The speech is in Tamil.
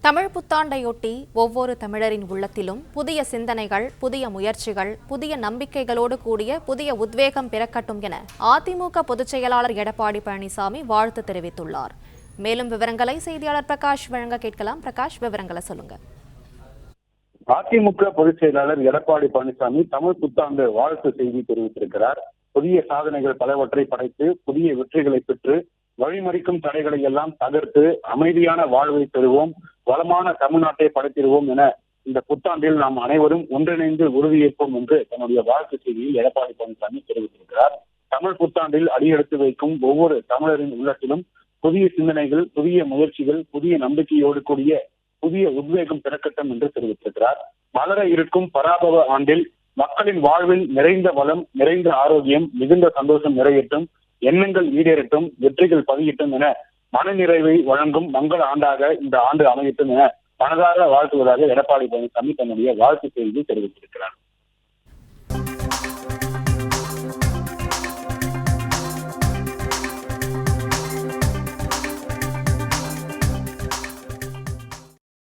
தமிழ் புத்தாண்டையொட்டி ஒவ்வொரு தமிழரின் உள்ளத்திலும் புதிய சிந்தனைகள், புதிய முயற்சிகள், புதிய நம்பிக்கைகளோடு கூடிய புதிய உத்வேகம் பிறக்கட்டும் என அதிமுக பொதுச் செயலாளர் எடப்பாடி பழனிசாமி வாழ்த்து தெரிவித்துள்ளார். மேலும் விவரங்களை செய்தியாளர் பிரகாஷ் வழங்க கேட்கலாம். பிரகாஷ், விவரங்களை சொல்லுங்க. அதிமுக பொதுச் செயலாளர் எடப்பாடி பழனிசாமி தமிழ் புத்தாண்டு வாழ்த்து செய்தி தெரிவித்திருக்கிறார். புதிய சாதனைகள் பலவற்றை படைத்து புதிய வெற்றிகளை பெற்று வழிமறிக்கும் தடைகளை எல்லாம் தகர்த்து அமைதியான வாழ்வை பெறுவோம், வளமான தமிழ்நாட்டை படைத்திடுவோம் என இந்த புத்தாண்டில் நாம் அனைவரும் ஒன்றிணைந்து உறுதியேற்போம் என்று தன்னுடைய வாழ்த்து செய்தியில் எடப்பாடி பழனிசாமி தெரிவித்திருக்கிறார். தமிழ் புத்தாண்டில் அடியெடுத்து வைக்கும் ஒவ்வொரு தமிழரின் உள்ளத்திலும் புதிய சிந்தனைகள், புதிய முயற்சிகள், புதிய நம்பிக்கையோடு கூடிய புதிய உத்வேகம் பிறக்கட்டும் என்று தெரிவித்திருக்கிறார். மலர இருக்கும் பராபவ ஆண்டில் மக்களின் வாழ்வில் நிறைந்த வளம், நிறைந்த ஆரோக்கியம், மிகுந்த சந்தோஷம் நிறையட்டும், எண்ணங்கள் ஈடேறட்டும், வெற்றிகள் பதியட்டும் என மனநிறைவை வழங்கும் மங்கள ஆண்டாக இந்த ஆண்டு அமையட்டும் என மனதார வாழ்த்துவதாக எடப்பாடி பழனிசாமி தன்னுடைய வாழ்த்து செய்தியில் தெரிவித்திருக்கிறார்.